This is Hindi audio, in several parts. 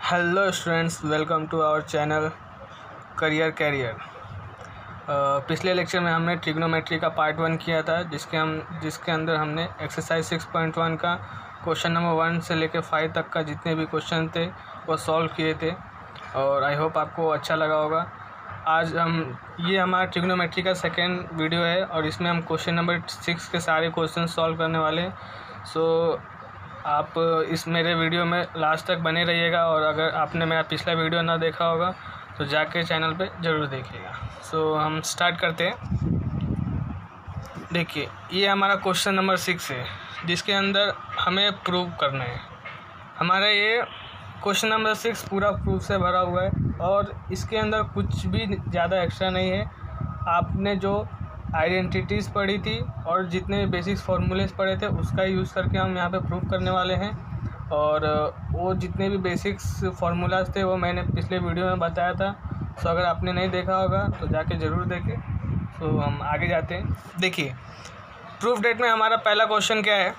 Hello students, welcome to our channel career. पिछले लेक्चर में हमने ट्रिग्नोमेट्री का पार्ट 1 किया था, जिसके अंदर हमने एक्सरसाइज 6.1 का क्वेश्चन नंबर 1 से लेकर 5 तक का जितने भी क्वेश्चन थे वो सॉल्व किए थे और आई होप आपको अच्छा लगा होगा। आज ये हमारा ट्रिग्नोमेट्री का सेकेंड वीडियो है और इसमें हम क्वेश्चन नंबर 6 के सारे क्वेश्चन सॉल्व करने वाले हैं। सो आप इस मेरे वीडियो में लास्ट तक बने रहिएगा और अगर आपने मेरा पिछला वीडियो ना देखा होगा तो जाके चैनल पे ज़रूर देखिएगा। सो हम स्टार्ट करते हैं। देखिए, ये हमारा क्वेश्चन नंबर 6 है जिसके अंदर हमें प्रूव करना है। हमारा ये क्वेश्चन नंबर 6 पूरा प्रूफ से भरा हुआ है और इसके अंदर कुछ भी ज़्यादा एक्स्ट्रा नहीं है। आपने जो आइडेंटिटीज़ पढ़ी थी और जितने भी बेसिक्स फार्मूलेस पढ़े थे उसका यूज़ करके हम यहाँ पे प्रूव करने वाले हैं। और वो जितने भी बेसिक्स फार्मूलाज थे वो मैंने पिछले वीडियो में बताया था। सो अगर आपने नहीं देखा होगा तो जाके ज़रूर देखें। सो हम आगे जाते हैं। देखिए, प्रूफ डेट में हमारा पहला क्वेश्चन क्या है,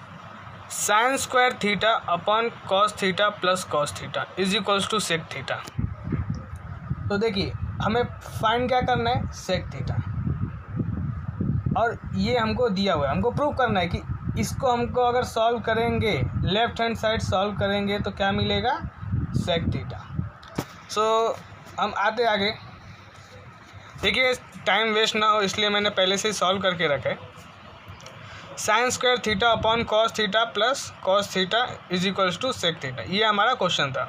sine square theta upon cos theta plus cos theta is equals to sec theta. तो देखिए, हमें फाइंड क्या करना है, सेक थीटा, और ये हमको दिया हुआ है। हमको प्रूव करना है कि इसको हमको अगर सॉल्व करेंगे, लेफ्ट हैंड साइड सॉल्व करेंगे तो क्या मिलेगा, सेक थीटा। सो हम आते आगे। देखिए, टाइम वेस्ट ना हो इसलिए मैंने पहले से ही सॉल्व करके रखा है। Sine square theta upon cos theta plus cos theta is equals to sec theta, ये हमारा क्वेश्चन था।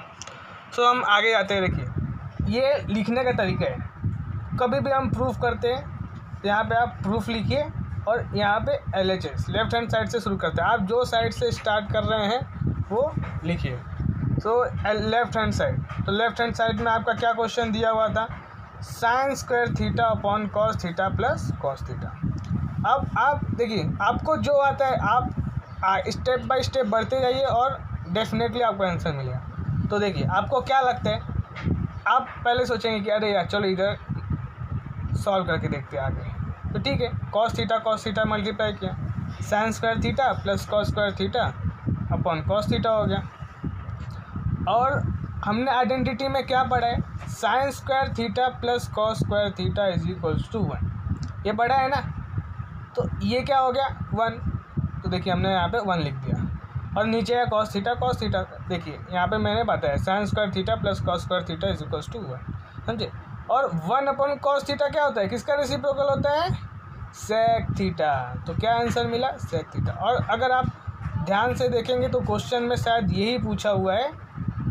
सो हम आगे जाते हैं। देखिए, ये लिखने का तरीका है। कभी भी हम प्रूफ करते हैं तो यहाँ पे आप प्रूफ लिखिए और यहाँ पे LHS लेफ्ट हैंड साइड से शुरू करते हैं। आप जो साइड से स्टार्ट कर रहे हैं वो लिखिए। सो लेफ्ट हैंड साइड, तो लेफ्ट हैंड साइड में आपका क्या क्वेश्चन दिया हुआ था, sign square theta upon cos theta plus cos theta. अब आप देखिए, आपको जो आता है आप स्टेप बाय स्टेप बढ़ते जाइए और डेफिनेटली आपको आंसर मिलेगा। तो देखिए, आपको क्या लगता है, आप पहले सोचेंगे कि अरे यार चलो इधर सॉल्व करके देखते हैं आगे। तो ठीक है, कॉस थीटा मल्टीप्लाई किया, sine square theta plus cos square theta upon cos theta हो गया। और हमने आइडेंटिटी में क्या पढ़ा है, sine square theta plus cos square theta is equals to 1। ये बड़ा है ना, तो ये क्या हो गया, 1। तो देखिए, हमने यहाँ पे 1 लिख दिया और नीचे है कॉस थीटा। देखिए, यहाँ पे मैंने बताया sine square theta plus cos square theta is equals to 1, समझे। और 1 अपॉन कॉस थीटा क्या होता है, किसका रेसिप्रोकल होता है, सेक थीटा। तो क्या आंसर मिला, सेक थीटा। और अगर आप ध्यान से देखेंगे तो क्वेश्चन में शायद यही पूछा हुआ है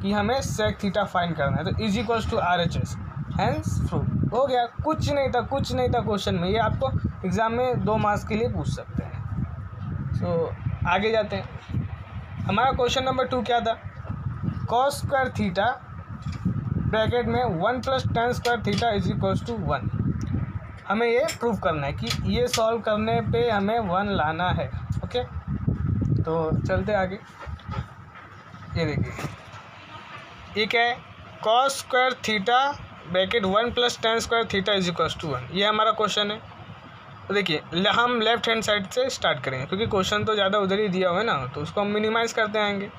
कि हमें सेक थीटा फाइंड करना है, तो is equals to RHS, hence proof हो गया। कुछ नहीं था क्वेश्चन में। ये आपको एग्जाम में 2 मार्क्स के लिए पूछ सकते हैं। सो आगे जाते हैं। हमारा क्वेश्चन नंबर 2 क्या था, कॉस स्क्वायर थीटा ब्रैकेट में 1 plus tan square theta is equals to 1। हमें ये प्रूव करना है कि ये सॉल्व करने पे हमें 1 लाना है। ओके, तो चलते आगे। ये देखिए, ये क्या है, cos square theta bracket 1 plus tan square theta is equals to 1, ये हमारा क्वेश्चन है। तो देखिए, हम लेफ्ट हैंड साइड से स्टार्ट करेंगे क्योंकि क्वेश्चन तो ज़्यादा उधर ही दिया हुआ है ना, तो उसको हम मिनिमाइज़ करते आएंगे।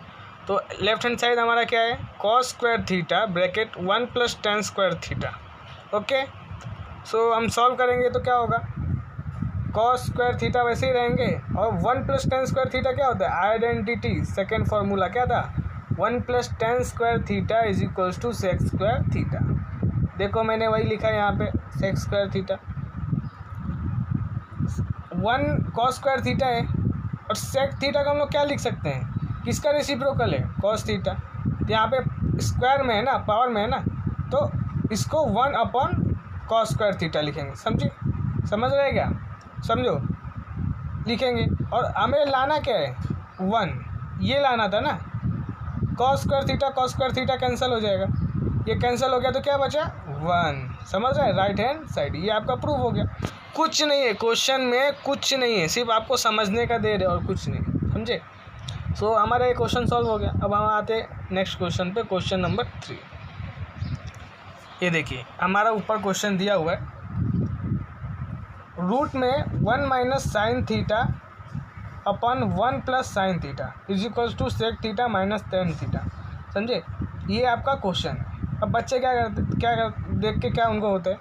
तो लेफ्ट हैंड साइड हमारा क्या है, cos square theta bracket 1 plus tan square theta. Okay, so हम सॉल्व करेंगे तो क्या होगा, कॉस स्क्वायर थीटा वैसे ही रहेंगे और 1 प्लस टेन स्क्वायर थीटा क्या होता है, आइडेंटिटी सेकेंड फार्मूला क्या था, 1 plus tan square theta is equals to sec square theta. देखो, मैंने वही लिखा है यहाँ पे, sec square theta. 1 cos square theta है और सेक थीटा का हम लोग क्या लिख सकते हैं, किसका रेसिप्रोकल है, कॉस थीटा। यहाँ पे स्क्वायर में है ना, पावर में है ना, तो इसको 1 अपॉन कॉस स्क्वायर थीटा लिखेंगे। समझ रहे क्या, समझो, लिखेंगे। और हमें लाना क्या है, 1, ये लाना था ना। कॉस स्क्वायर थीटा कैंसिल हो जाएगा, ये कैंसिल हो गया तो क्या बचा, 1। समझ रहे हैं, राइट हैंड साइड। ये आपका प्रूफ हो गया। कुछ नहीं है क्वेश्चन में, कुछ नहीं है, सिर्फ आपको समझने का देर है और कुछ नहीं, समझे। सो हमारा ये क्वेश्चन सॉल्व हो गया। अब हम आते हैं नेक्स्ट क्वेश्चन पे, क्वेश्चन नंबर 3। ये देखिए, हमारा ऊपर क्वेश्चन दिया हुआ है, रूट में 1 minus sine theta upon 1 plus sine theta is equals to sec theta minus tan theta. समझे। ये आपका क्वेश्चन है। अब बच्चे देख के क्या उनको होता है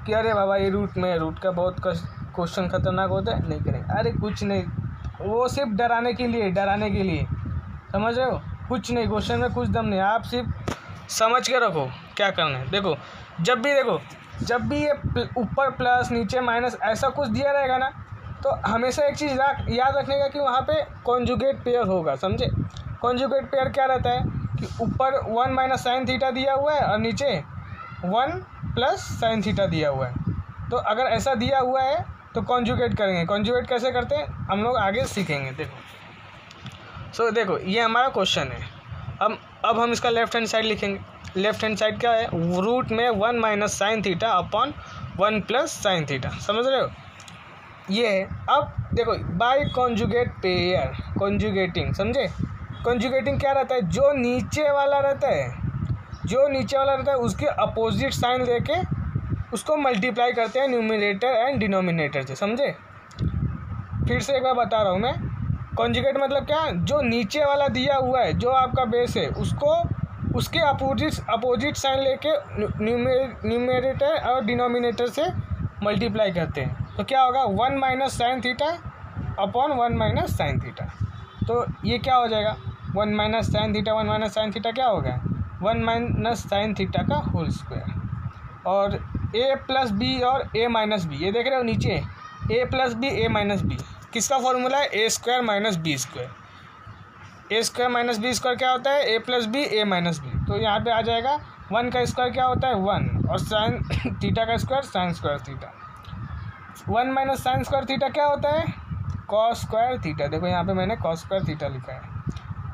कि अरे बाबा ये रूट का बहुत क्वेश्चन खतरनाक होता है, नहीं करेंगे। अरे कुछ नहीं, वो सिर्फ डराने के लिए, समझ रहे हो? कुछ नहीं, क्वेश्चन में कुछ दम नहीं, आप सिर्फ समझ के रखो क्या करना है। देखो जब भी ये ऊपर प्लस नीचे माइनस ऐसा कुछ दिया रहेगा ना, तो हमेशा एक चीज़ याद रखने का कि वहाँ पे कॉन्जुगेट पेयर होगा, समझे? कॉन्जुगेट पेयर क्या रहता है कि ऊपर 1 माइनस साइन थीटा दिया हुआ है और नीचे 1 प्लस साइन थीटा दिया हुआ है। तो अगर ऐसा दिया हुआ है तो कॉन्जुगेट करेंगे। कॉन्जुगेट कैसे करते हैं हम लोग आगे सीखेंगे। देखो देखो ये हमारा क्वेश्चन है। अब हम इसका लेफ्ट हैंड साइड लिखेंगे। लेफ्ट हैंड साइड क्या है? रूट में 1 minus sine theta upon 1 plus sine theta, समझ रहे हो? ये है। अब देखो बाय कॉन्जुगेट पेयर, कॉन्जुगेटिंग, समझे? कॉन्जुगेटिंग क्या रहता है? जो नीचे वाला रहता है उसके अपोजिट साइन लेके उसको मल्टीप्लाई करते हैं न्यूमरेटर एंड डिनोमिनेटर से, समझे? फिर से एक बार बता रहा हूँ मैं। कॉन्जुगेट मतलब क्या? जो नीचे वाला दिया हुआ है, जो आपका बेस है, उसको उसके अपोजिट साइन लेके न्यूमरेटर और डिनोमिनेटर से मल्टीप्लाई करते हैं। तो क्या होगा? 1 minus sine theta upon 1 minus sine theta. तो ये क्या हो जाएगा? 1 माइनस साइन थीटा क्या होगा? 1 माइनस साइन थीटा का होल स्क्वायर। और a प्लस बी और a माइनस बी, ये देख रहे हो नीचे a plus b a minus b, किसका फॉर्मूला है? a square minus B square. a square minus B square क्या होता है? a plus b a minus b. तो यहाँ पे आ जाएगा 1 का स्क्वायर क्या होता है? 1, और साइन थीटा का square sine square theta. 1 minus sine square theta क्या होता है? Cos square theta. देखो यहाँ पे मैंने कॉस स्क्वायर थीटा लिखा है।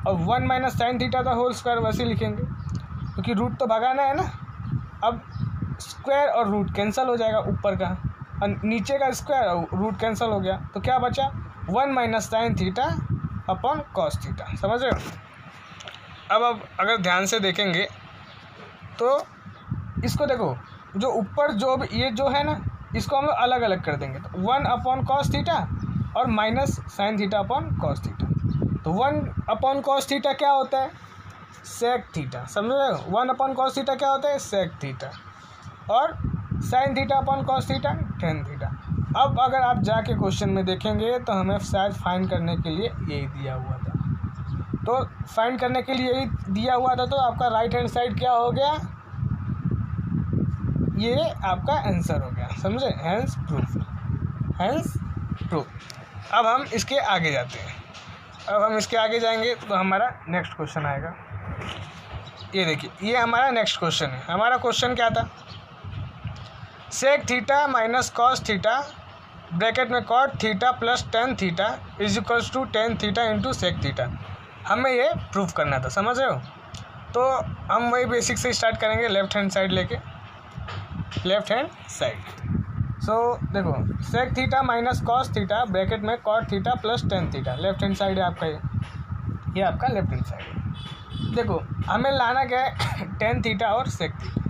और 1 माइनस साइन थीटा का होल स्क्वायर वैसे लिखेंगे क्योंकि रूट तो भगाना है ना। अब स्क्वायर और रूट कैंसिल हो जाएगा, ऊपर का और नीचे का स्क्वायर और रूट कैंसिल हो गया, तो क्या बचा? 1 minus sine theta upon cos theta, समझ रहे हो? अब अगर ध्यान से देखेंगे तो इसको देखो, जो ऊपर ये जो है ना, इसको हम लोग अलग अलग कर देंगे। तो 1 अपॉन कॉस थीटा और minus sine theta upon cos theta. तो 1 अपॉन कॉस थीटा क्या होता है? सेक थीटा, समझ रहे हो? 1 अपॉन कॉस थीटा क्या होता है? Sec theta. और sine theta upon cos theta tan theta. अब अगर आप जाके क्वेश्चन में देखेंगे तो हमें शायद फाइंड करने के लिए यही दिया हुआ था। तो फाइंड करने के लिए यही दिया हुआ था, तो आपका राइट हैंड साइड क्या हो गया? ये आपका आंसर हो गया, समझे? Hence proof. अब हम इसके आगे जाते हैं। अब हम इसके आगे जाएंगे तो हमारा नेक्स्ट क्वेश्चन आएगा। ये देखिए, ये हमारा नेक्स्ट क्वेश्चन है। हमारा क्वेश्चन क्या था? Sec theta minus cos theta bracket में cot theta plus tan theta is equals to tan theta into sec theta. हमें ये प्रूफ करना था, समझ रहे हो? तो हम वही बेसिक से स्टार्ट करेंगे, लेफ्ट हैंड साइड लेके। लेफ्ट हैंड साइड देखो, sec theta minus cos theta bracket में cot theta plus tan theta. Left hand side है आपका, ये आपका लेफ्ट हैंड साइड है। देखो हमें लाना क्या है? टेन थीटा और सेक थीटा।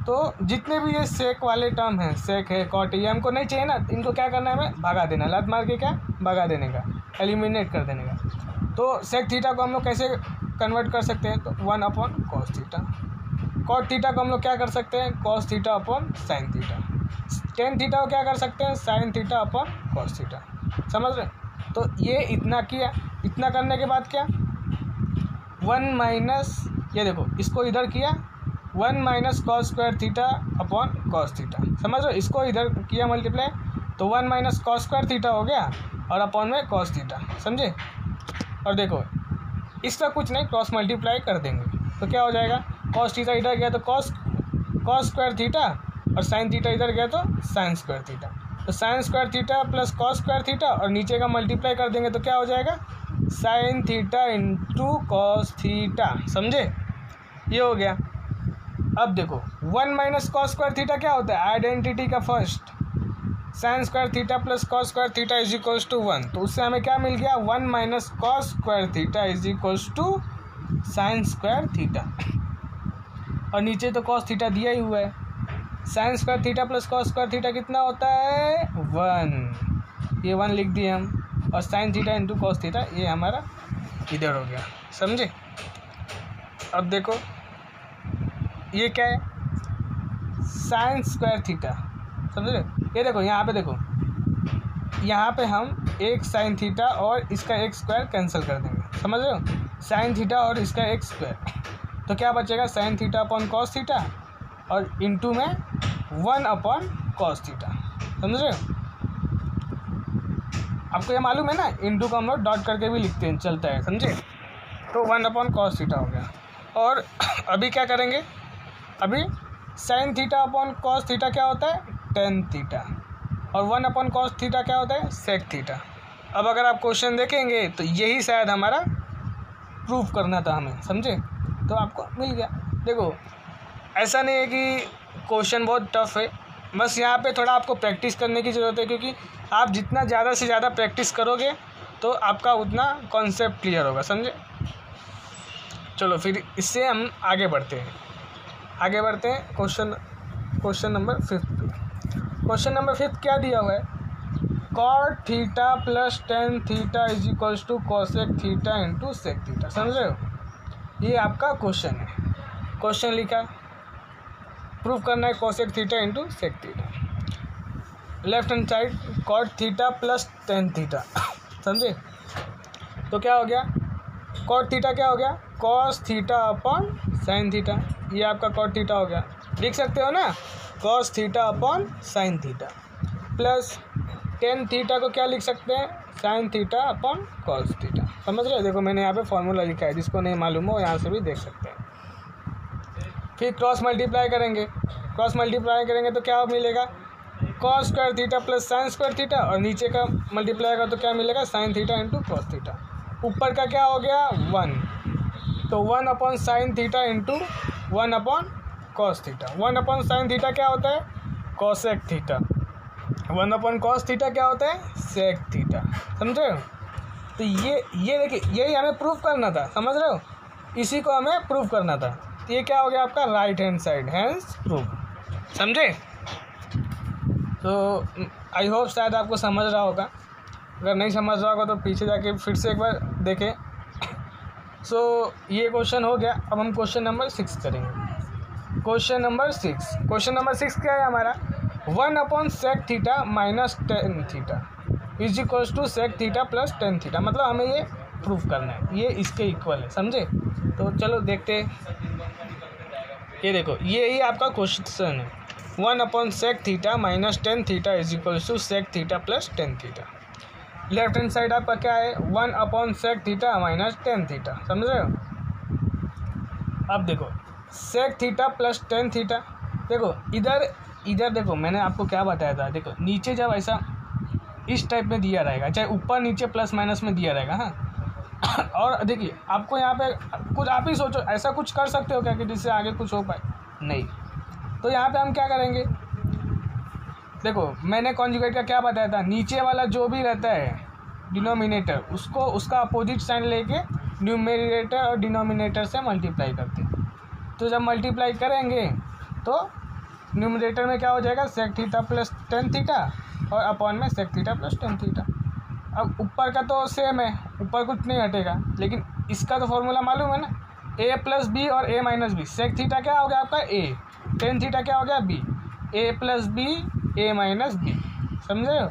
तो जितने भी ये सेक वाले टर्म हैं, सेक है, कॉट, ये हमको नहीं चाहिए ना, इनको क्या करना है? हमें भगा देना, लात मार के क्या भगा देने का, एलिमिनेट कर देने का। तो सेक थीटा को हम लोग कैसे कन्वर्ट कर सकते हैं? तो 1 upon cos theta. Cot theta को हम लोग क्या कर सकते हैं? Cos theta upon sine theta. Tan theta को क्या कर सकते हैं? Sine theta upon cos theta, समझ रहे? तो ये इतना किया। इतना करने के बाद क्या? 1 माइनस, ये देखो इसको इधर किया, 1 minus cos square theta upon cos theta, समझ रहे? इसको इधर किया मल्टीप्लाई, तो 1 माइनस कॉस स्क्वायर थीटा हो गया और अपॉन में कॉस थीटा, समझे? और देखो इसका कुछ नहीं, क्रॉस मल्टीप्लाई कर देंगे तो क्या हो जाएगा? कॉस थीटा इधर गया तो कॉस स्क्वायर थीटा, और साइन थीटा इधर गया तो साइन स्क्वायर थीटा। तो sign square theta plus cos square theta, और नीचे का मल्टीप्लाई कर देंगे तो क्या हो जाएगा? Sine theta into cos theta, समझे? ये हो गया। अब देखो 1 माइनस कॉस स्क्वायर थीटा क्या होता है? आइडेंटिटी का first. Sine square theta plus cos square theta is equals to 1। तो उससे हमें क्या मिल गया? 1 minus cos square theta is equals to sine square theta. और नीचे तो कॉस थीटा दिया ही हुआ है। Sine square theta plus cos square theta कितना होता है? 1। ये 1 लिख दिए हम। और sine theta into cos theta, ये हमारा इधर हो गया, समझे? अब देखो ये क्या है, साइन स्क्वायर थीटा, समझ रहे हो। ये देखो यहाँ पे देखो, यहाँ पे हम एक साइन थीटा और इसका एक स्क्वायर कैंसिल कर देंगे, समझ रहे हो, साइन थीटा और इसका एक स्क्वायर, तो क्या बचेगा sign theta upon cos theta और इनटू में 1 अपॉन कॉस थीटा, समझ रहे हो। आपको ये मालूम है ना, इनटू को हम लोग डॉट करके भी लिखते हैं, चलता है, समझे। तो 1 अपॉन कॉस थीटा हो गया। और अभी क्या करेंगे, अभी sign theta upon cos theta क्या होता है, टेन थीटा, और 1 अपॉन कॉस थीटा क्या होता है, सेक थीटा। अब अगर आप क्वेश्चन देखेंगे तो यही शायद हमारा प्रूफ करना था हमें, समझे, तो आपको मिल गया। देखो ऐसा नहीं है कि क्वेश्चन बहुत टफ है, बस यहाँ पे थोड़ा आपको प्रैक्टिस करने की ज़रूरत है, क्योंकि आप जितना ज़्यादा से ज़्यादा प्रैक्टिस करोगे तो आपका उतना कॉन्सेप्ट क्लियर होगा, समझे। चलो फिर इससे हम आगे बढ़ते हैं क्वेश्चन नंबर 5 पे। क्वेश्चन नंबर 5 क्या दिया हुआ है, cot theta plus tan theta is equals to cosec theta into sec theta, समझ रहे हो। ये आपका क्वेश्चन है, क्वेश्चन लिखा है, प्रूव करना है cosec theta into sec theta. Left hand side cot theta plus tan theta, समझे, तो क्या हो गया, कॉट थीटा क्या हो गया, cos theta upon sine theta, ये आपका कॉट थीटा हो गया, लिख सकते हो ना, cos theta upon sine theta, plus tan theta को क्या लिख सकते हैं, sine theta upon cos theta, समझ रहे हो। देखो मैंने यहाँ पे फॉर्मूला लिखा है, जिसको नहीं मालूम हो यहाँ से भी देख सकते हैं। फिर क्रॉस मल्टीप्लाई करेंगे तो क्या मिलेगा, cos square theta plus sign square theta, और नीचे का मल्टीप्लाई का तो क्या मिलेगा, sine theta into cos theta. ऊपर का क्या हो गया 1, तो 1 upon sine theta into 1 upon cos theta. 1 upon sine theta क्या होता है, cosec theta, 1 upon cos theta क्या होता है, सेक थीटा, समझ रहे हो। तो ये देखिए, यही हमें प्रूफ करना था, समझ रहे हो, इसी को हमें प्रूफ करना था। तो ये क्या हो गया आपका right hand side, hence proof, समझे। तो आई होप शायद आपको समझ रहा होगा, अगर नहीं समझ रहा होगा तो पीछे जाके फिर से एक बार देखें। सो ये क्वेश्चन हो गया। अब हम क्वेश्चन नंबर 6 करेंगे। क्वेश्चन नंबर 6 क्या है हमारा, 1 upon sec theta minus tan theta is equals to sec theta plus tan theta, मतलब हमें ये प्रूफ करना है, ये इसके इक्वल है, समझे। तो चलो देखते हैं, ये देखो ये ही आपका क्वेश्चन है, 1 upon sec theta minus tan theta is equals to sec theta plus tan theta. Left hand side आपका क्या है, 1 upon sec theta minus tan theta, समझ रहे हो। अब देखो sec theta plus tan theta, देखो इधर देखो मैंने आपको क्या बताया था, देखो नीचे जब ऐसा इस टाइप में दिया रहेगा, चाहे ऊपर नीचे प्लस माइनस में दिया रहेगा, हाँ। और देखिए आपको यहाँ पे कुछ आप ही सोचो, ऐसा कुछ कर सकते हो क्या कि जिससे आगे कुछ हो पाए, नहीं। तो यहाँ पे हम क्या करेंगे, देखो मैंने कॉन्जुगेट का क्या बताया था, नीचे वाला जो भी रहता है डिनोमिनेटर, उसको उसका अपोजिट साइन लेके न्यूमरेटर और डिनोमिनेटर से मल्टीप्लाई करते हैं। तो जब मल्टीप्लाई करेंगे तो न्यूमरेटर में क्या हो जाएगा, sec theta plus tan theta, और अपॉन में sec theta plus tan theta. अब ऊपर का तो सेम है, ऊपर कुछ नहीं हटेगा, लेकिन इसका तो फॉर्मूला मालूम है ना, ए प्लस बी और ए माइनस बी। सेक थीटा क्या हो गया आपका ए, टेन थीटा क्या हो गया b, a plus b a minus b, समझ रहे हो।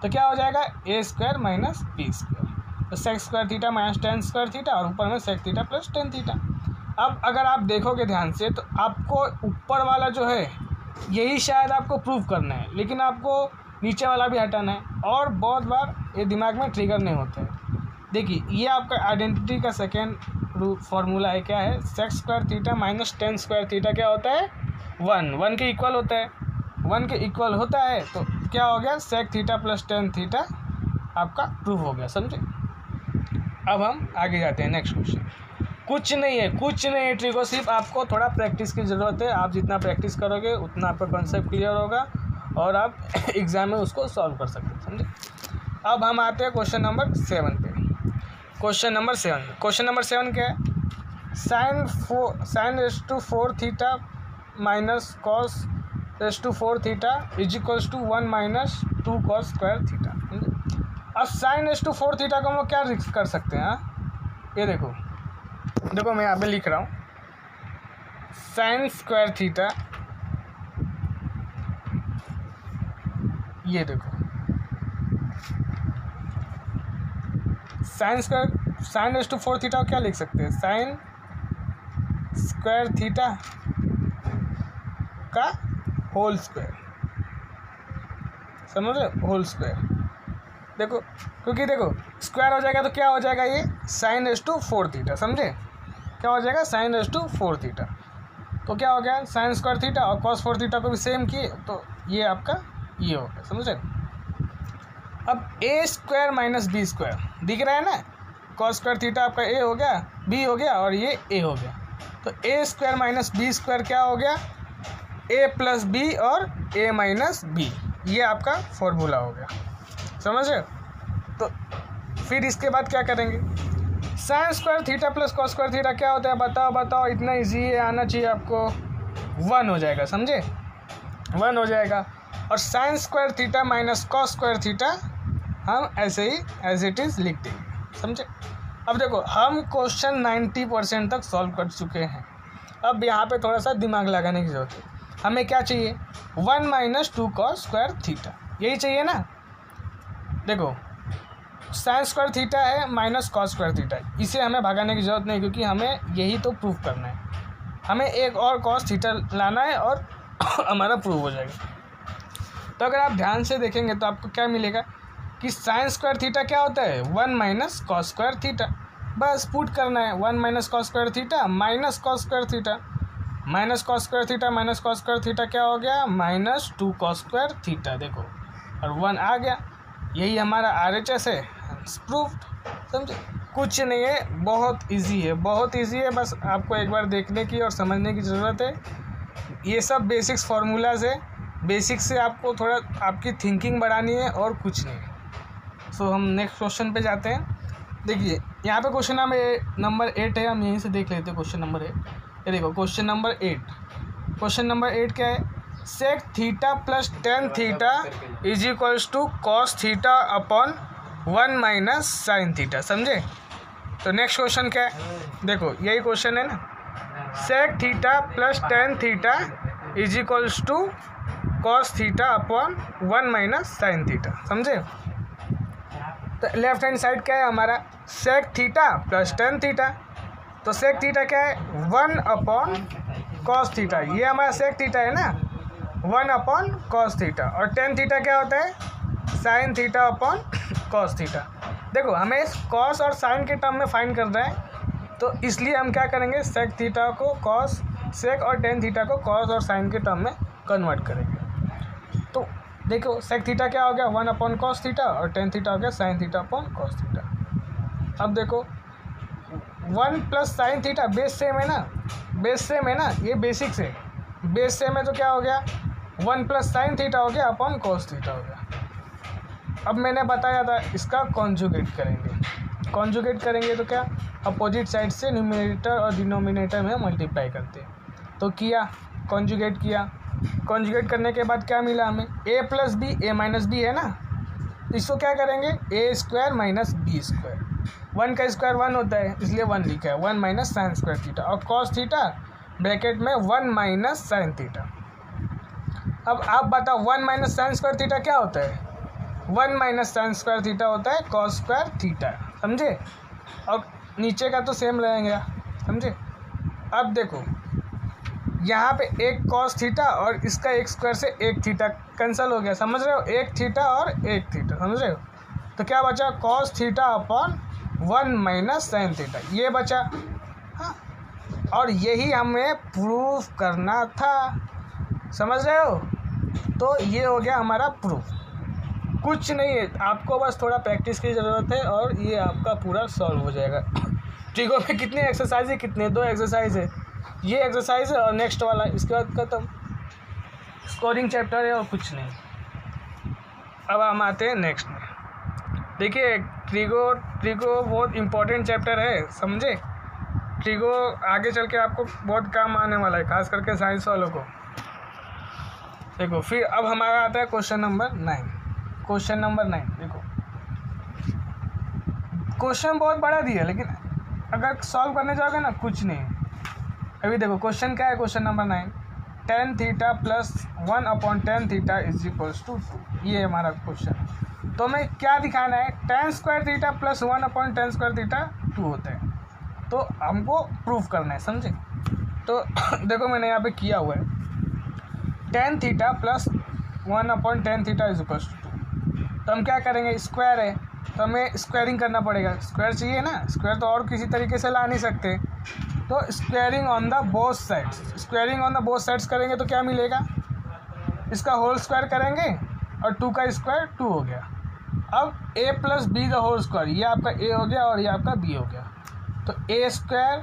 तो क्या हो जाएगा a square minus B square, तो sec square theta minus tan square theta, और ऊपर में sec theta plus tan theta. अब अगर आप देखोगे ध्यान से तो आपको ऊपर वाला जो है यही शायद आपको प्रूफ करना है, लेकिन आपको नीचे वाला भी हटाना है, और बहुत बार ये दिमाग में ट्रिगर नहीं होता है। देखिए ये आपका आइडेंटिटी का सेकेंड फॉर्मूला है, क्या है, sec square theta minus tan square theta क्या होता है, 1 के इक्वल होता है, 1 के इक्वल होता है, तो क्या हो गया sec theta plus tan theta आपका प्रूफ हो गया, समझे। अब हम आगे जाते हैं नेक्स्ट क्वेश्चन। कुछ नहीं है ट्रिको, सिर्फ आपको थोड़ा प्रैक्टिस की ज़रूरत है। आप जितना प्रैक्टिस करोगे उतना आपका कॉन्सेप्ट क्लियर होगा और आप एग्ज़ाम में उसको सॉल्व कर सकते हैं, समझे। अब हम आते हैं क्वेश्चन नंबर 7 पे। क्वेश्चन नंबर 7 क्या है, sine raise to 4 theta minus cos raise to 4 theta is equals to 1 minus 2 cos square theta. अब साइन रेस टू 4 थीटा को हम लोग क्या कर सकते हैं, ये देखो मैं यहाँ पे लिख रहा हूँ, साइन स्क्वायर थीटा, ये देखो साइन रेज़ टू 4 थीटा क्या लिख सकते हैं, साइन स्क्वायर थीटा का होल स्क्वायर, समझ रहे, होल स्क्वायर। देखो क्योंकि देखो स्क्वायर हो जाएगा तो क्या हो जाएगा, ये साइन रेज़ टू 4 थीटा, समझे, क्या हो जाएगा, साइन रेज़ टू 4 थीटा। तो क्या हो गया, साइन स्क्वायर थीटा और कॉस 4 थीटा को भी सेम किए, तो ये आपका ये हो गया, समझे। अब ए स्क्वायर माइनस बी स्क्वायर दिख रहा है ना, कॉस स्क्वायर थीटा आपका ए हो गया, बी हो गया और ये ए हो गया। तो ए स्क्वायर माइनस बी स्क्वायर क्या हो गया, ए प्लस बी और ए माइनस बी, ये आपका फॉर्मूला हो गया, समझ रहे हो। तो फिर इसके बाद क्या करेंगे, sign square theta plus cos square theta क्या होता है, बताओ, इतना इजी है, आना चाहिए आपको, 1 हो जाएगा, समझे, 1 हो जाएगा। और sign square theta minus cos square theta हम ऐसे ही एज इट इज़ लिख देंगे, समझे। अब देखो हम क्वेश्चन 90% तक सॉल्व कर चुके हैं। अब यहाँ पे थोड़ा सा दिमाग लगाने की ज़रूरत है। हमें क्या चाहिए, 1 माइनस 2 कॉस स्क्वायर थीटा, यही चाहिए ना। देखो साइन स्क्वायर थीटा है माइनस कॉस स्क्वायर थीटा, इसे हमें भगाने की ज़रूरत नहीं, क्योंकि हमें यही तो प्रूव करना है। हमें एक और कॉस थीटा लाना है और हमारा प्रूव हो जाएगा। तो अगर आप ध्यान से देखेंगे तो आपको क्या मिलेगा कि साइन स्क्वायर थीटा क्या होता है, 1 माइनस कॉस स्क्वायर थीटा, बस पुट करना है, 1 minus cos square theta minus cos square theta, minus cos square theta minus cos square theta क्या हो गया, माइनस 2 कॉस स्क्वायर थीटा, देखो और 1 आ गया। यही हमारा RHS है, प्रूव्ड, समझे। कुछ नहीं है, बहुत इजी है, बहुत इजी है, बस आपको एक बार देखने की और समझने की ज़रूरत है। ये सब बेसिक्स फार्मूलाज है, बेसिक्स से आपको थोड़ा आपकी थिंकिंग बढ़ानी है और कुछ नहीं। सो हम नेक्स्ट क्वेश्चन पे जाते हैं। देखिए यहाँ पे क्वेश्चन नंबर 8 है, हम यहीं से देख लेते हैं क्वेश्चन नंबर 8। ये देखो क्वेश्चन नंबर 8 क्या है, sec theta plus tan theta is equals to cos theta upon 1 minus sine theta, समझे। तो नेक्स्ट क्वेश्चन क्या है, देखो यही क्वेश्चन है ना, sec theta plus tan theta is equals to cos theta upon 1 minus sine theta, समझे। तो लेफ्ट हैंड साइड क्या है हमारा, sec theta plus tan theta, तो सेक थीटा क्या है, 1 अपॉन कॉस थीटा, ये हमारा सेक थीटा है ना, 1 अपॉन कॉस थीटा, और टेन थीटा क्या होता है, sign theta upon cos theta. देखो हमें कॉस और साइन के टर्म में फाइंड करना है, तो इसलिए हम क्या करेंगे, सेक थीटा को कॉस, सेक और टेन थीटा को कॉस और साइन के टर्म में कन्वर्ट करेंगे। तो देखो सेक थीटा क्या हो गया, 1 अपॉन कॉस थीटा, और टेन थीटा हो गया sign theta upon cos theta. अब देखो 1 plus sine theta base same है ना, ये बेसिक्स है, बेस सेम है, तो क्या हो गया, 1 प्लस साइन थीटा हो गया अपॉन कॉस थीटा हो गया। अब मैंने बताया था इसका कॉन्जुगेट करेंगे तो क्या, अपोजिट साइड से न्यूमरेटर और डिनोमिनेटर में मल्टीप्लाई करते हैं। तो किया, कॉन्जुगेट करने के बाद क्या मिला हमें, a plus b, a minus b है ना, इसको क्या करेंगे, a square minus B square, 1 का स्क्वायर 1 होता है इसलिए 1 लिखा है, 1 माइनस साइन स्क्वायर थीटा, और कॉस थीटा ब्रैकेट में 1 माइनस साइन थीटा। अब आप बताओ 1 माइनस साइन स्क्वायर थीटा क्या होता है, 1 माइनस साइन स्क्वायर थीटा होता है कॉस स्क्वायर थीटा, समझे। और नीचे का तो सेम रहेगा, समझे। अब देखो यहाँ पे एक कॉस थीटा और इसका एक स्क्वायर से एक थीटा कैंसिल हो गया, समझ रहे हो, एक थीटा और एक थीटा, समझ रहे हो। तो क्या बचा, cos theta upon 1 minus sine theta, ये बचा। हाँ, और यही हमें प्रूफ करना था, समझ रहे हो। तो ये हो गया हमारा प्रूफ, कुछ नहीं है, आपको बस थोड़ा प्रैक्टिस की ज़रूरत है और ये आपका पूरा सॉल्व हो जाएगा। ट्रिगो में कितने एक्सरसाइज है, कितने, 2 एक्सरसाइज है, ये एक्सरसाइज है और नेक्स्ट वाला, इसके बाद खत्म, स्कोरिंग चैप्टर है और कुछ नहीं। अब हम आते हैं नेक्स्ट में। देखिए ट्रिगो बहुत इम्पोर्टेंट चैप्टर है, समझे। ट्रिगो आगे चल के आपको बहुत काम आने वाला है, खास करके साइंस वालों को। देखो फिर अब हमारा आता है क्वेश्चन नंबर 9। देखो क्वेश्चन बहुत बड़ा दिया, लेकिन अगर सॉल्व करने जाओगे ना, कुछ नहीं, अभी देखो क्वेश्चन क्या है, question number 9, tan theta plus 1/tan theta is equals to 2। ये हमारा क्वेश्चन। तो हमें क्या दिखाना है, tan square theta plus 1/tan square theta 2 होता है, तो हमको प्रूफ करना है, समझे। तो देखो मैंने यहाँ पे किया हुआ है, tan theta plus 1/tan theta is equals to 2। तो हम क्या करेंगे, स्क्वायर है तो हमें स्क्वायरिंग करना पड़ेगा, स्क्वायर चाहिए ना, स्क्वायर तो और किसी तरीके से ला नहीं सकते। तो squaring on the both sides, squaring on the both sides करेंगे तो क्या मिलेगा, इसका होल स्क्वायर करेंगे और 2 का स्क्वायर 2 हो गया। अब a plus b the whole square, ये आपका a हो गया और ये आपका b हो गया। तो a square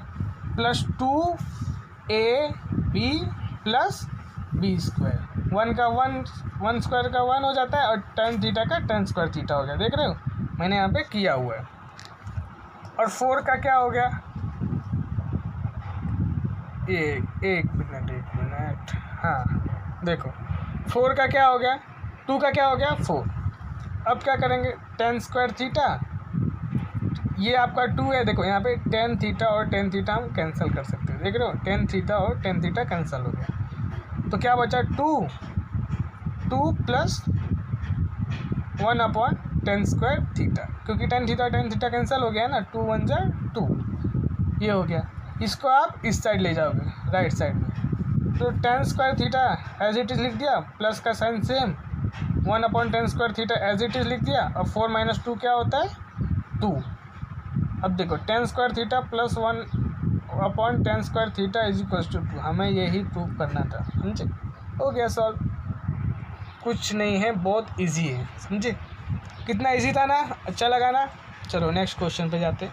plus 2ab plus b square, 1 का 1 स्क्वायर का 1 हो जाता है और tan थीटा का tan स्क्वायर थीटा हो गया। देख रहे हो मैंने यहाँ पे किया हुआ है। और 4 का क्या हो गया, एक मिनट, हाँ देखो 4 का क्या हो गया, 2 का क्या हो गया 4। अब क्या करेंगे, tan स्क्वायर थीटा, ये आपका 2 है, देखो यहाँ पे tan थीटा और tan थीटा हम कैंसिल कर सकते हैं, देख रहे हो tan थीटा और tan थीटा कैंसिल हो गया। तो क्या बचा 2 प्लस 1/tan स्क्वायर थीटा, क्योंकि tan थीटा और tan थीटा कैंसिल हो गया है ना, 2 1 जा 2, ये हो गया। इसको आप इस साइड ले जाओगे राइट साइड में, तो tan square theta as it is लिख दिया, प्लस का sign same, 1/tan square theta as it is लिख दिया। अब 4 - 2 क्या होता है 2। अब देखो tan square theta plus 1/tan square theta is equal to 2, हमें यही प्रूव करना था, समझे। हो गया सॉल्व, कुछ नहीं है, बहुत इजी है, समझे। कितना इजी था ना, अच्छा लगा ना। चलो नेक्स्ट क्वेश्चन पे जाते हैं।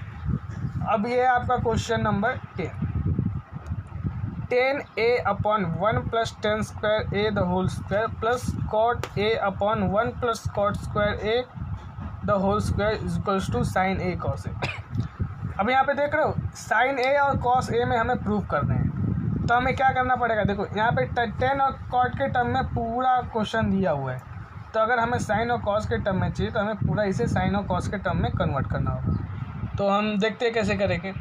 अब ये आपका question number 10, tan a/1 plus tan square a the whole square plus cot a/1 plus cot square a the whole square is equals to sin a cos a। अब यहाँ पे देख रहे हो sin a और cos a में हमें प्रूफ करना है, तो हमें क्या करना पड़ेगा, देखो यहाँ पे tan और cot के टर्म में पूरा क्वेश्चन दिया हुआ है, तो अगर हमें sin और cos के टर्म में चाहिए तो हमें पूरा इसे sin और cos के टर्म में कन्वर्ट करना होगा। तो हम देखते हैं कैसे करेंगे।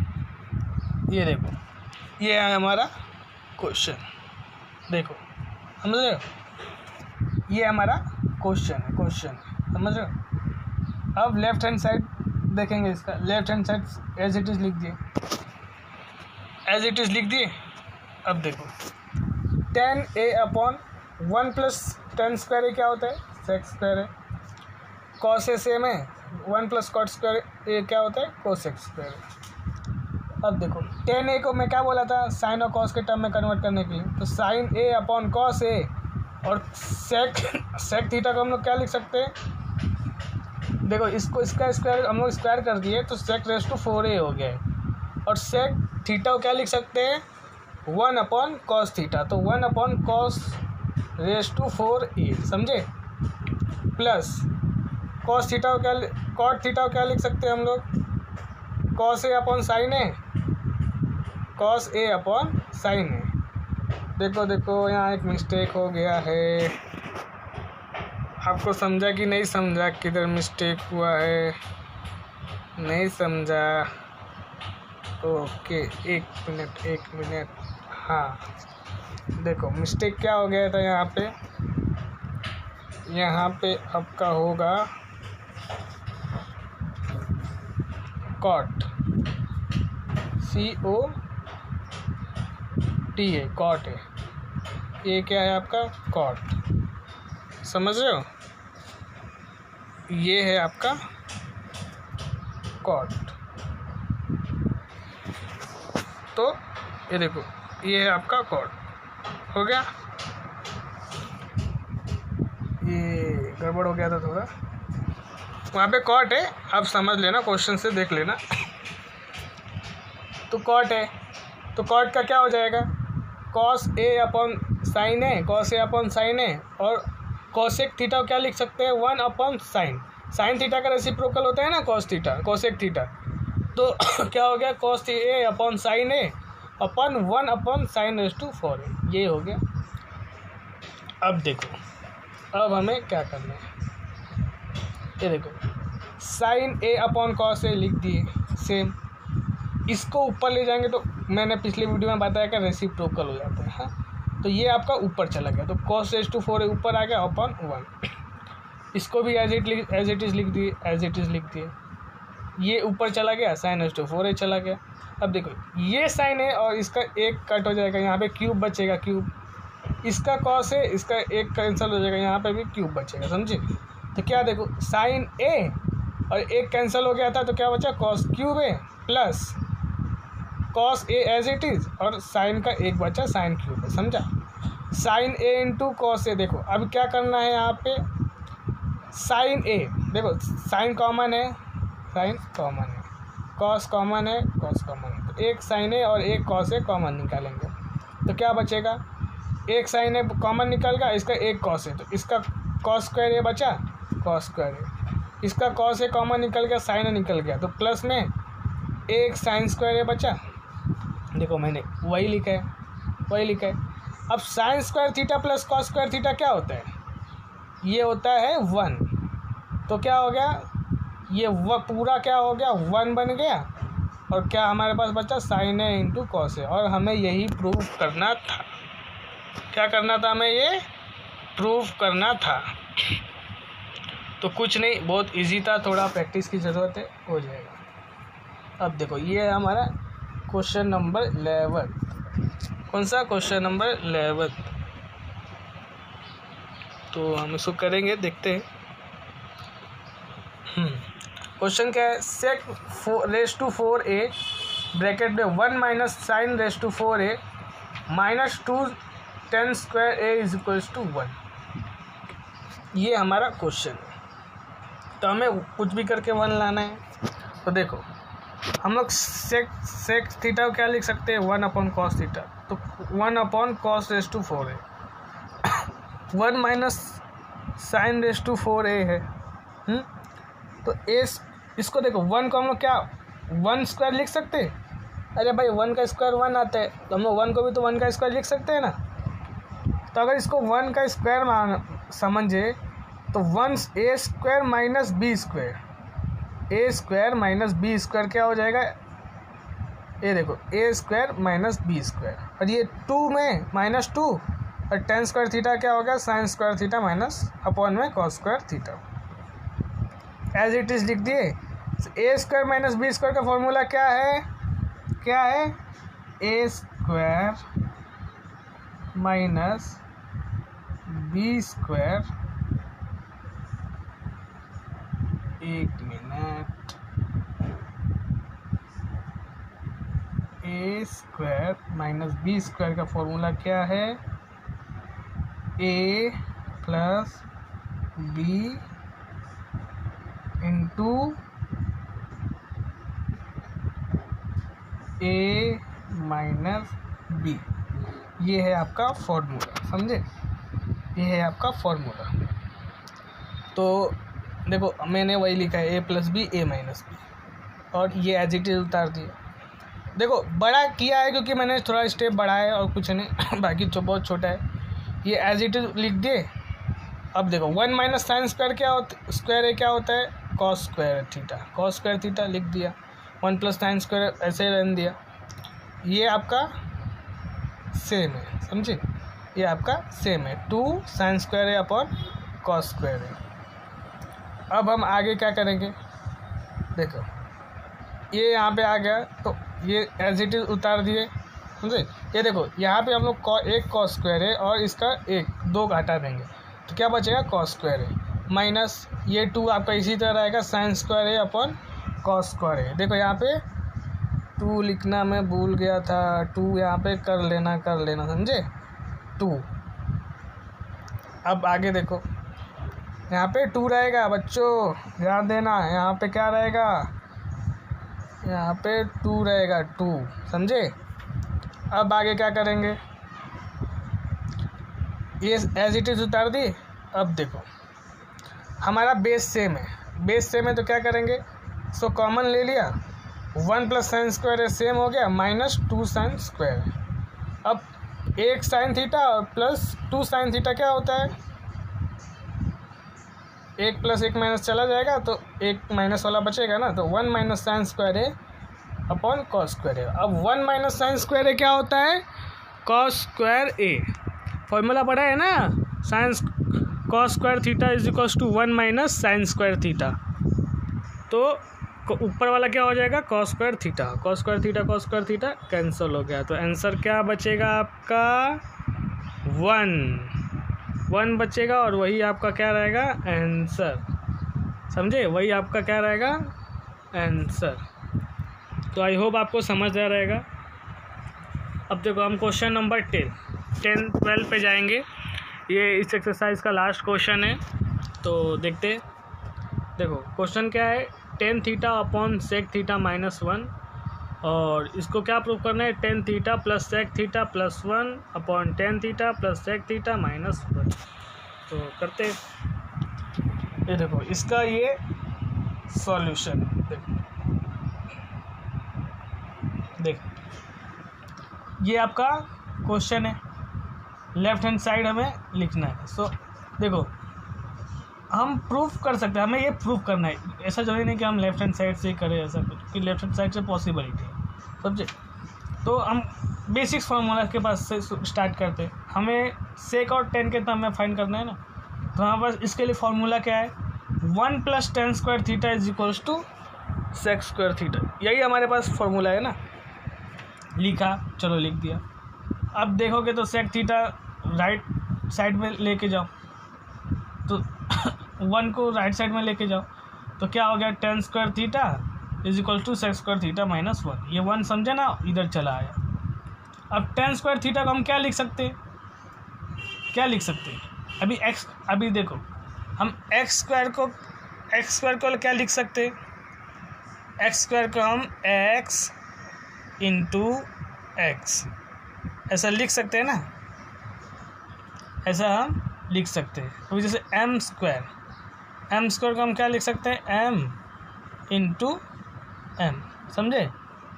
ये देखो ये है हमारा क्वेश्चन, देखो समझ रहे हो, ये हमारा क्वेश्चन है, क्वेश्चन समझ रहे हो। अब लेफ्ट हैंड साइड देखेंगे, इसका left hand side as it is लिख दिए, एज इट इज़ लिख दिए। अब देखो tan a/1 plus tan square A क्या होता है, sec स्क्वायर है, cos ए सेम है, 1 प्लस cot स्क्वायर ए क्या होता है cosec स्क्वायर है। अब देखो tan a को मैं क्या बोला था, sin और cos के टर्म में कन्वर्ट करने के लिए, तो sin a/cos a और sec थीटा को हम लोग क्या लिख सकते हैं, देखो इसको इसका स्क्वायर हम लोग स्क्वायर कर दिए तो sec रेस टू 4a हो गया है, और sec थीटा को क्या लिख सकते हैं 1/cos थीटा, तो 1/cos रेस टू 4a, समझे, प्लस cos थीटा को क्या, cot थीटा को क्या लिख सकते हैं हम लोग, cos a/sin a, cos a/sin a। देखो यहाँ एक मिस्टेक हो गया है, आपको समझा कि नहीं समझा, किधर मिस्टेक हुआ है, नहीं समझा, ओके एक मिनट, हाँ देखो मिस्टेक क्या हो गया था यहाँ पे आपका होगा cot, COT है, cot है, ये क्या है आपका cot, समझ रहे हो, ये है आपका cot। तो ये देखो ये है आपका cot, हो गया, ये गड़बड़ हो गया था थोड़ा, वहाँ पे cot है, आप समझ लेना, क्वेश्चन से देख लेना। तो cot है, तो cot का क्या हो जाएगा, cos a/sin a, cos a/sin a, और cosec थीटा को क्या लिख सकते हैं 1/sin थीटा का रेसिप्रोकल होता है ना cos थीटा, cosec थीटा, तो क्या हो गया cos a/sin a अपन 1/sin रेस टू 4a, ये हो गया। अब देखो अब हमें क्या करना है, ये देखो sin a/cos a लिख दिए सेम, इसको ऊपर ले जाएंगे तो मैंने पिछली वीडियो में बताया कि रेसिप्रोकल हो जाता है। हाँ, तो ये आपका ऊपर चला गया, तो cos रेज़ टू 4 ऊपर आ गया अपॉन 1। इसको भी एज इट इज़ लिख दिए, एज इट इज़ लिख दिए। ये ऊपर चला गया, sin रेज़ टू 4 चला गया। अब देखो ये साइन है और इसका एक कट हो जाएगा, यहाँ पे क्यूब बचेगा, क्यूब। इसका कॉस है, इसका एक कैंसिल हो जाएगा, यहाँ पे भी क्यूब बचेगा, समझे। तो क्या देखो साइन ए और एक कैंसिल हो गया था, तो क्या बचा, cos cube a plus cos a as it is, और साइन का एक बचा, साइन क्यूब है, समझा। Sine a into cos a. देखो अब क्या करना है, यहाँ पे साइन ए, देखो साइन कॉमन है, साइन कॉमन है, कॉस कॉमन है, कॉस कॉमन है, तो एक साइन ए और एक कॉस ए कॉमन निकालेंगे, तो क्या बचेगा, एक साइन ए कॉमन निकल गया, इसका एक कॉस है, तो इसका कॉस स्क्वायर ए बचा, कॉस स्क्वायर ए, इसका कॉस ए कॉमन निकल गया, साइन ए निकल गया, तो प्लस में एक साइन स्क्वायर ए बचा। देखो मैंने वही लिखा है, वही लिखा है। अब sign square theta plus cos square theta क्या होता है, ये होता है 1, तो क्या हो गया, ये वह पूरा क्या हो गया, 1 बन गया, और क्या हमारे पास बचा, साइन ए इंटू कॉस ए। और हमें यही प्रूव करना था, क्या करना था, हमें ये प्रूव करना था। तो कुछ नहीं, बहुत इजी था, थोड़ा प्रैक्टिस की ज़रूरत है, हो जाएगा। अब देखो ये है हमारा क्वेश्चन नंबर 11। कौन सा, क्वेश्चन नंबर 11। तो हम इसको करेंगे, देखते हैं। क्वेश्चन क्या है, सेक रेज़ टू 4a ब्रैकेट में 1 minus sine raise to 4a minus 2 tan square a is equals to 1। ये हमारा क्वेश्चन है, तो हमें कुछ भी करके 1 लाना है। तो देखो हम लोग सेक थीटा को क्या लिख सकते हैं, 1 अपॉन कॉस थीटा, तो 1 upon cos raise to 4a 1 minus sine raise to 4a है। तो इसको देखो 1 को हम लोग क्या 1 स्क्वायर लिख सकते हैं। अरे भाई 1 का स्क्वायर 1 आता है, तो हम लोग 1 को भी तो 1 का स्क्वायर लिख सकते हैं ना। तो अगर इसको 1 का स्क्वायर समझे तो 1 ए स्क्वायर माइनस बी स्क्वायर, ए स्क्वायर माइनस बी स्क्वायर क्या हो जाएगा, ये देखो ए स्क्वायर माइनस बी स्क्वायर, और ये 2 में माइनस 2, और tan स्क्वायर थीटा क्या हो गया, sine square theta minus upon में cos square theta, as it is लिख दिए। A square minus B square का फॉर्मूला क्या है, क्या है, A square minus B square, एक minute, A square minus B square का फॉर्मूला क्या है, A plus B into A minus B, ये है आपका फॉर्मूला, समझे, ये है आपका फॉर्मूला। तो देखो मैंने वही लिखा है, A plus b a minus B, और ये एज इट इज़ उतार दिया। देखो बड़ा किया है क्योंकि मैंने थोड़ा स्टेप बढ़ाया है और कुछ नहीं बाकी तो बहुत छोटा है, ये एज इट इज़ लिख दिए। अब देखो 1 माइनस साइन स्क्वायर क्या होता, स्क्वायर है क्या होता है, cos square theta, cos square theta लिख दिया, 1 प्लस साइन स्क्वायर ऐसे ही रहने दिया। ये आपका सेम है, समझे, ये आपका सेम है, 2 साइन स्क्वायर है अपॉन कॉस स्क्वायर है। अब हम आगे क्या करेंगे, देखो ये यहाँ पे आ गया, तो ये एज इट इज़ उतार दिए, समझे। ये देखो यहाँ पे हम लोग एक कॉस स्क्वायर है और इसका एक 2 का हटा देंगे, तो क्या बचेगा, कॉस स्क्वायर है माइनस ये 2 आपका इसी तरह रहेगा, साइन स्क्वायर है अपॉन कॉस स्क्वायर है। देखो यहाँ पे 2 लिखना मैं भूल गया था, 2 यहाँ पे कर लेना समझे, 2। अब आगे देखो यहाँ पे 2 रहेगा, बच्चों ध्यान देना, यहाँ पे क्या रहेगा, यहाँ पे 2 रहेगा, 2, समझे। अब आगे क्या करेंगे, ये एज इट इज़ उतार दिए। अब देखो हमारा बेस सेम है, बेस सेम है तो क्या करेंगे, सो कॉमन ले लिया, 1 प्लस साइन स्क्वायर सेम हो गया, माइनस 2 साइन स्क्वायर। अब एक साइन थीटा और प्लस 2 साइन थीटा क्या होता है, एक प्लस एक माइनस चला जाएगा, तो एक माइनस वाला बचेगा ना, तो 1 माइनस साइन स्क्वायर है अपॉन कॉस स्क्वायर ए। अब 1 माइनस साइन स्क्वायर ए क्या होता है? कॉस स्क्वायर ए। फॉर्मूला पढ़ा है ना, sine cos square theta is equals to 1 minus sine square theta. तो ऊपर वाला क्या हो जाएगा? Cos square theta. Cos square theta cos square theta cancel हो गया, तो आंसर क्या बचेगा आपका? 1 बचेगा, और वही आपका क्या रहेगा? आंसर। समझे? वही आपका क्या रहेगा? आंसर। तो आई होप आपको समझ आ रहेगा। अब देखो हम क्वेश्चन नंबर 12 पे जाएंगे। ये इस एक्सरसाइज का लास्ट क्वेश्चन है, तो देखते। देखो क्वेश्चन क्या है? Tan theta upon sec theta minus 1, और इसको क्या प्रूव करना है? Tan theta plus sec theta plus 1 upon tan theta plus sec theta minus 1। तो करते। ये देखो इसका ये सॉल्यूशन देख, ये आपका क्वेश्चन है, लेफ्ट हैंड साइड हमें लिखना है। सो देखो हम प्रूफ कर सकते हैं, हमें ये प्रूफ करना है। ऐसा जरूरी नहीं कि हम लेफ्ट हैंड साइड से करें ऐसा कुछ, कि लेफ्ट हैंड साइड से पॉसिबिलिटी है, समझे? तो हम बेसिक्स फार्मूला के पास से स्टार्ट करते हैं। हमें सेक और टेन के टर्म में फाइंड करना है ना, तो हमारे पास इसके लिए फार्मूला क्या है? 1 plus tan square theta is equals to sec square theta. यही हमारे पास फार्मूला है ना, लिखा, चलो लिख दिया। अब देखोगे तो सेक थीटा राइट साइड में लेके जाओ, तो 1 को राइट साइड में लेके जाओ, तो क्या हो गया? Tan square theta is equal to sec square theta minus 1। ये 1 समझे ना, इधर चला आया। अब टेन स्क्वायर थीटा को हम क्या लिख सकते हैं? अभी देखो हम एक्स स्क्वायर को क्या लिख सकते हैं? एक्स स्क्वायर को हम एक्स इंटू एक्स ऐसा लिख सकते हैं ना, ऐसा हम लिख सकते हैं। अभी जैसे एम स्क्वायर को हम क्या लिख सकते हैं? एम इंटू एम, समझे?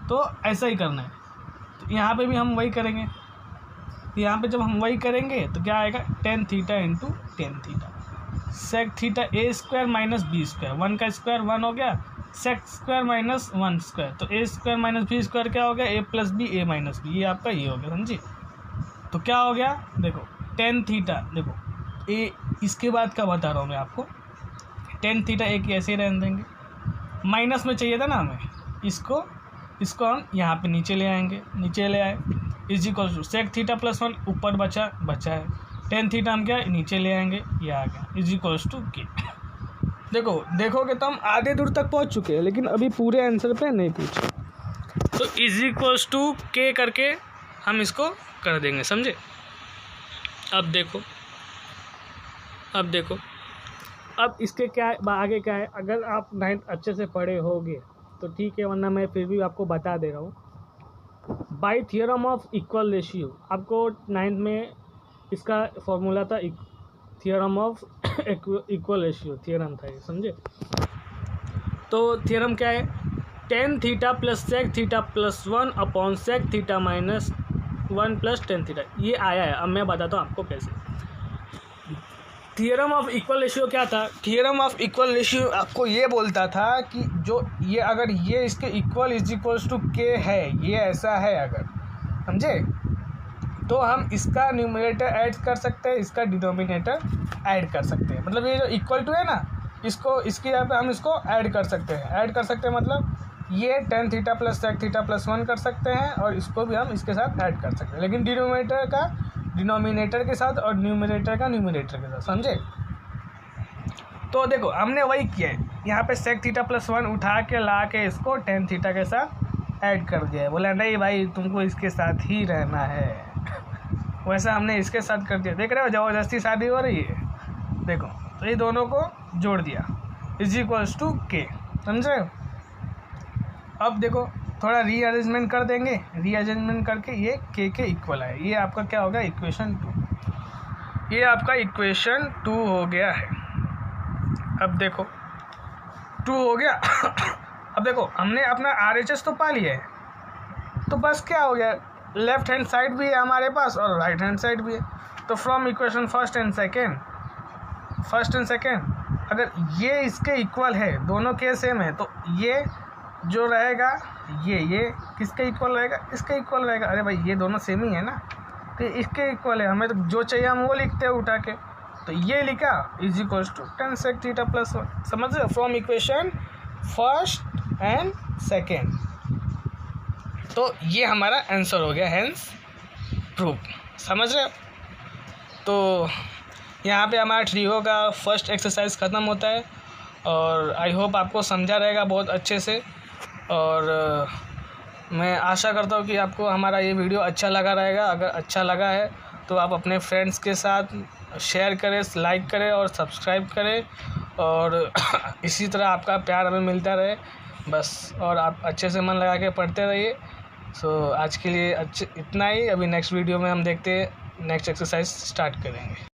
तो ऐसा ही करना है। तो यहाँ पे भी हम वही करेंगे। यहाँ पे जब हम वही करेंगे तो क्या आएगा? Tan theta into tan theta sec theta A square minus B square. 1 का स्क्वायर 1 हो गया, सेक स्क्वायर माइनस 1 स्क्वायर, तो ए स्क्वायर माइनस बी स्क्वायर क्या हो गया? ए plus b a minus B. ये आपका ये हो गया, समझिए? तो क्या हो गया? देखो टेन थीटा, देखो ए इसके बाद का बता रहा हूँ मैं आपको। टेन थीटा एक ऐसे ही रहने देंगे, माइनस में चाहिए था ना हमें, इसको हम यहाँ पे नीचे ले आएंगे, नीचे ले आए, is equal to sec theta plus 1 ऊपर बचा है, टेन थीटा हम क्या नीचे ले आएंगे, ये आ गया, इज इक्वल्स टू के। देखोगे तो हम आधे दूर तक पहुँच चुके हैं, लेकिन अभी पूरे आंसर पे नहीं पूछे। तो इज इक्वल्स टू के करके हम इसको कर देंगे, समझे? अब देखो अब इसके क्या आगे क्या है? अगर आप 9th अच्छे से पढ़े होगे तो ठीक है, वरना मैं फिर भी आपको बता दे रहा हूँ। By theorem of equal ratio, आपको 9th में इसका फॉर्मूला था, theorem of equal ratio theorem था ये, समझे? तो थियरम क्या है? Tan theta plus sec theta plus 1 upon sec theta minus 1 plus tan theta. ये आया है, अब मैं बताता हूँ आपको कैसे। थियरम ऑफ इक्वल रेशियो क्या था? थियरम ऑफ इक्वल रेशियो आपको ये बोलता था कि जो ये अगर ये इसके इक्वल इज इक्वल्स टू के है, ये ऐसा है अगर, समझे? तो हम इसका न्यूमरेटर ऐड कर सकते हैं, इसका डिनोमिनेटर ऐड कर सकते हैं। मतलब ये जो इक्वल टू है ना, इसके यहाँ पे हम इसको ऐड कर सकते हैं। मतलब ये tan theta plus sec theta plus 1 कर सकते हैं, और इसको भी हम इसके साथ ऐड कर सकते हैं, लेकिन डिनोमिनेटर का डिनोमिनेटर के साथ और न्यूमरेटर का न्यूमरेटर के साथ, समझे? तो देखो हमने वही किया है, यहाँ पे सेक थीटा प्लस 1 उठा के ला के इसको टेन थीटा के साथ ऐड कर दिया है। बोला नहीं भाई तुमको इसके साथ ही रहना है, वैसा हमने इसके साथ कर दिया। देख रहे हो ज़बरदस्ती शादी हो रही है। देखो तो ये दोनों को जोड़ दिया, इज इक्वल्स टू के, समझ रहे हो? अब देखो थोड़ा रीअरेंजमेंट कर देंगे, रीअरेंजमेंट करके ये के इक्वल है। ये आपका क्या होगा? इक्वेशन 2। ये आपका इक्वेशन 2 हो गया है। अब देखो 2 हो गया। अब देखो हमने अपना RHS तो पा लिया है, तो बस क्या हो गया? लेफ्ट हैंड साइड भी है हमारे पास और राइट हैंड साइड भी है। तो from equation first and second अगर ये इसके इक्वल है, दोनों के सेम है, तो ये जो रहेगा ये किसके इक्वल रहेगा, इसके इक्वल रहेगा। अरे भाई ये दोनों सेम ही है ना, तो इसके इक्वल है। हमें तो जो चाहिए हम वो लिखते हैं उठा के, तो ये लिखा is equal to tan sec theta plus 1। समझ रहे हो, from equation first and second. तो ये हमारा आंसर हो गया, हेंस प्रूफ। समझ रहे हो। तो यहाँ पे हमारा ट्रिगो का फर्स्ट एक्सरसाइज ख़त्म होता है, और आई होप आपको समझा रहेगा बहुत अच्छे से। और मैं आशा करता हूँ कि आपको हमारा ये वीडियो अच्छा लगा रहेगा। अगर अच्छा लगा है तो आप अपने फ्रेंड्स के साथ शेयर करें, लाइक करें और सब्सक्राइब करें, और इसी तरह आपका प्यार हमें मिलता रहे बस। और आप अच्छे से मन लगा के पढ़ते रहिए। सो आज के लिए इतना ही। अभी नेक्स्ट वीडियो में हम देखते हैं, नेक्स्ट एक्सरसाइज स्टार्ट करेंगे।